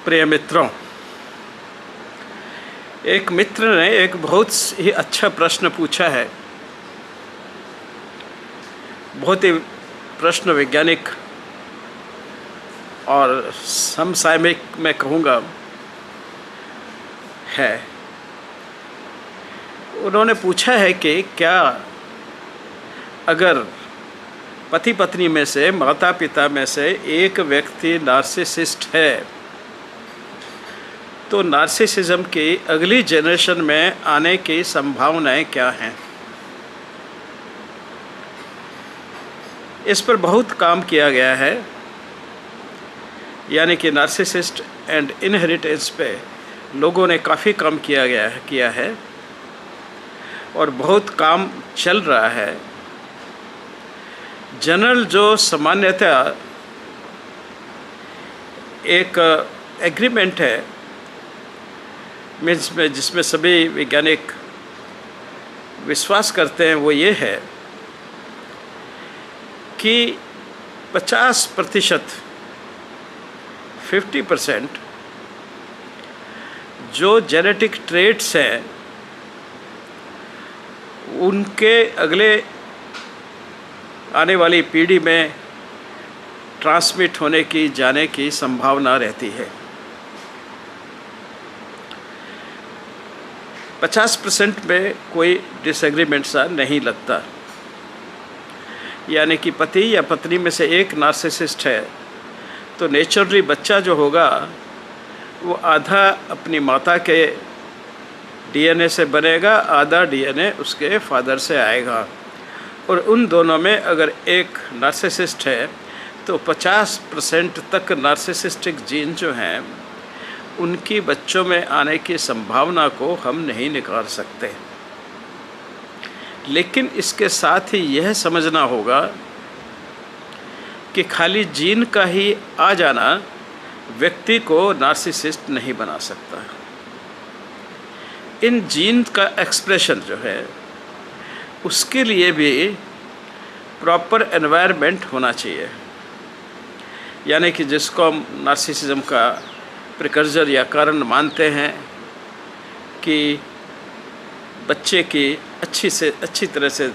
प्रिय मित्रों, एक मित्र ने एक बहुत ही अच्छा प्रश्न पूछा है। बहुत ही प्रश्न वैज्ञानिक और समसामयिक मैं कहूँगा है। उन्होंने पूछा है कि क्या अगर पति पत्नी में से, माता पिता में से एक व्यक्ति नार्सिसिस्ट है तो नार्सिसिज्म की अगली जनरेशन में आने की संभावनाएं क्या हैं। इस पर बहुत काम किया गया है, यानी कि नार्सिसिस्ट एंड इनहेरिटेंस पे लोगों ने काफ़ी काम किया है और बहुत काम चल रहा है। जनरल जो सामान्यतः एक एग्रीमेंट है जिसमें सभी वैज्ञानिक विश्वास करते हैं, वो ये है कि 50% 50% जो जेनेटिक ट्रेट्स हैं उनके अगले आने वाली पीढ़ी में ट्रांसमिट होने की, जाने की संभावना रहती है। 50% में कोई डिसएग्रीमेंट सा नहीं लगता, यानी कि पति या पत्नी में से एक नार्सिसिस्ट है तो नेचुरली बच्चा जो होगा वो आधा अपनी माता के डीएनए से बनेगा, आधा डीएनए उसके फादर से आएगा। और उन दोनों में अगर एक नार्सिसिस्ट है तो 50% तक नार्सिसिस्टिक जीन जो हैं उनकी बच्चों में आने की संभावना को हम नहीं नकार सकते। लेकिन इसके साथ ही यह समझना होगा कि खाली जीन का ही आ जाना व्यक्ति को नार्सिसिस्ट नहीं बना सकता। इन जीन का एक्सप्रेशन जो है उसके लिए भी प्रॉपर एनवायरनमेंट होना चाहिए, यानी कि जिसको हम नार्सिसिज्म का प्रिकर्सर या कारण मानते हैं कि बच्चे की अच्छी तरह से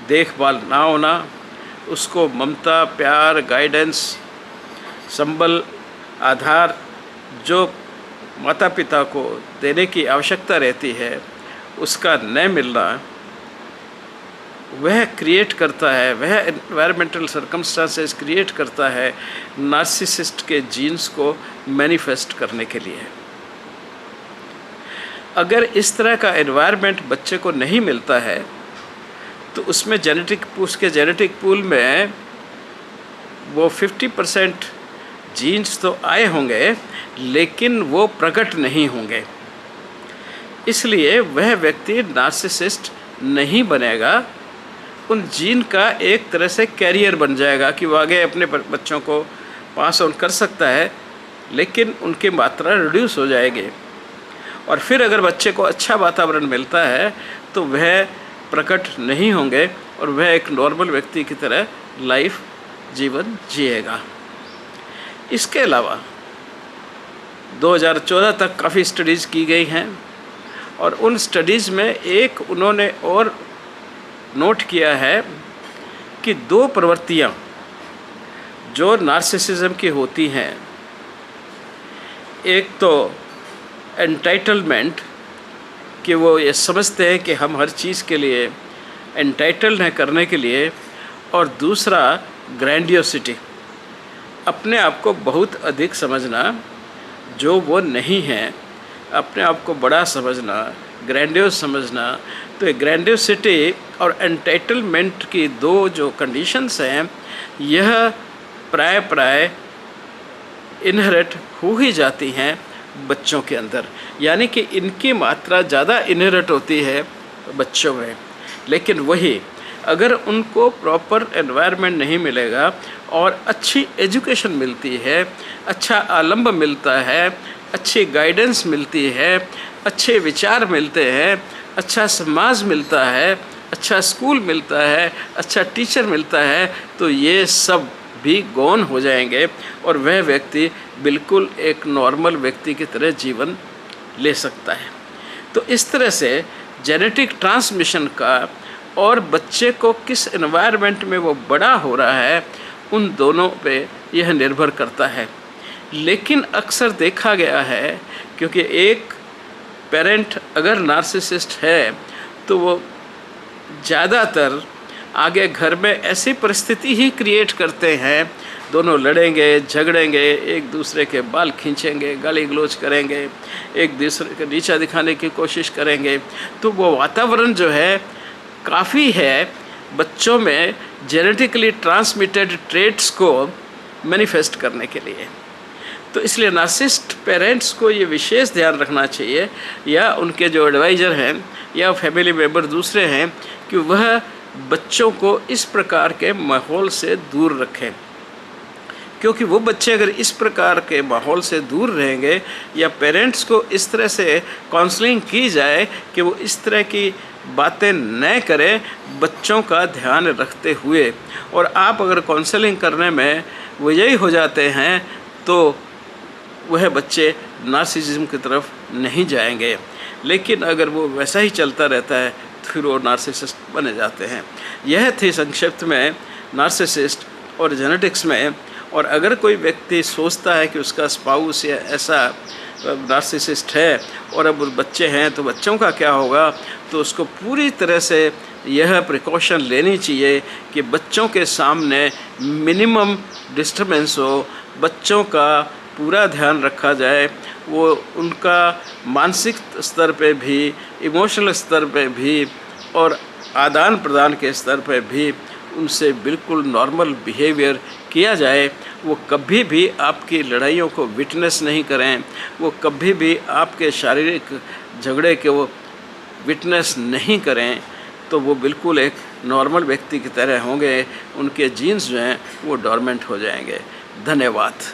देखभाल ना होना, उसको ममता, प्यार, गाइडेंस, संबल, आधार जो माता पिता को देने की आवश्यकता रहती है उसका न मिलना, वह क्रिएट करता है, वह एनवायरमेंटल सर्कमस्टांसेस क्रिएट करता है नार्सिसिस्ट के जीन्स को मैनिफेस्ट करने के लिए। अगर इस तरह का एनवायरनमेंट बच्चे को नहीं मिलता है तो उसमें उसके जेनेटिक पूल में वो 50% जीन्स तो आए होंगे लेकिन वो प्रकट नहीं होंगे, इसलिए वह व्यक्ति नार्सिसिस्ट नहीं बनेगा। उन जीन का एक तरह से कैरियर बन जाएगा कि वो आगे अपने बच्चों को पास ऑन कर सकता है, लेकिन उनकी मात्रा रिड्यूस हो जाएगी। और फिर अगर बच्चे को अच्छा वातावरण मिलता है तो वह प्रकट नहीं होंगे और वह एक नॉर्मल व्यक्ति की तरह जीवन जिएगा। इसके अलावा 2014 तक काफ़ी स्टडीज़ की गई हैं और उन स्टडीज़ में एक उन्होंने और नोट किया है कि 2 प्रवृत्तियाँ जो नार्सिसिज्म की होती हैं, एक तो एंटाइटलमेंट कि वो ये समझते हैं कि हम हर चीज़ के लिए एंटाइटल्ड हैं करने के लिए, और दूसरा ग्रैंडियोसिटी, अपने आप को बहुत अधिक समझना जो वो नहीं है, अपने आप को बड़ा समझना, ग्रैंडियोस समझना। तो ग्रैंडियोसिटी और एंटाइटलमेंट की 2 जो कंडीशंस हैं यह प्राय इनहेरिट हो ही जाती हैं बच्चों के अंदर, यानी कि इनकी मात्रा ज़्यादा इनहेरिट होती है बच्चों में। लेकिन वही अगर उनको प्रॉपर एनवायरनमेंट नहीं मिलेगा और अच्छी एजुकेशन मिलती है, अच्छा आलम्ब मिलता है, अच्छी गाइडेंस मिलती है, अच्छे विचार मिलते हैं, अच्छा समाज मिलता है, अच्छा स्कूल मिलता है, अच्छा टीचर मिलता है, तो ये सब भी गौन हो जाएंगे और वह व्यक्ति बिल्कुल एक नॉर्मल व्यक्ति की तरह जीवन ले सकता है। तो इस तरह से जेनेटिक ट्रांसमिशन का और बच्चे को किस एनवायरनमेंट में वो बड़ा हो रहा है, उन दोनों पे यह निर्भर करता है। लेकिन अक्सर देखा गया है, क्योंकि एक पेरेंट अगर नार्सिसिस्ट है तो वो ज़्यादातर आगे घर में ऐसी परिस्थिति ही क्रिएट करते हैं, दोनों लड़ेंगे, झगड़ेंगे, एक दूसरे के बाल खींचेंगे, गाली गलौज करेंगे, एक दूसरे को नीचा दिखाने की कोशिश करेंगे। तो वो वातावरण जो है काफ़ी है बच्चों में जेनेटिकली ट्रांसमिटेड ट्रेट्स को मैनिफेस्ट करने के लिए। तो इसलिए नार्सिसिस्ट पेरेंट्स को ये विशेष ध्यान रखना चाहिए, या उनके जो एडवाइज़र हैं या फैमिली मेम्बर दूसरे हैं, कि वह बच्चों को इस प्रकार के माहौल से दूर रखें। क्योंकि वो बच्चे अगर इस प्रकार के माहौल से दूर रहेंगे, या पेरेंट्स को इस तरह से काउंसलिंग की जाए कि वो इस तरह की बातें न करें बच्चों का ध्यान रखते हुए, और आप अगर काउंसलिंग करने में वजही हो जाते हैं तो वह बच्चे नार्सिसिज्म की तरफ नहीं जाएंगे। लेकिन अगर वो वैसा ही चलता रहता है तो फिर वो नार्सिसिस्ट बने जाते हैं। यह थी संक्षिप्त में नार्सिसिस्ट और जेनेटिक्स में। और अगर कोई व्यक्ति सोचता है कि उसका स्पाउस या ऐसा नार्सिसिस्ट है और अब बच्चे हैं तो बच्चों का क्या होगा, तो उसको पूरी तरह से यह प्रिकॉशन लेनी चाहिए कि बच्चों के सामने मिनिमम डिस्टर्बेंस हो, बच्चों का पूरा ध्यान रखा जाए, वो उनका मानसिक स्तर पे भी, इमोशनल स्तर पे भी और आदान प्रदान के स्तर पे भी उनसे बिल्कुल नॉर्मल बिहेवियर किया जाए। वो कभी भी आपकी लड़ाइयों को विटनेस नहीं करें, वो कभी भी आपके शारीरिक झगड़े के वो विटनेस नहीं करें, तो वो बिल्कुल एक नॉर्मल व्यक्ति की तरह होंगे। उनके जीन्स जो हैं वो डोरमेंट हो जाएंगे। धन्यवाद।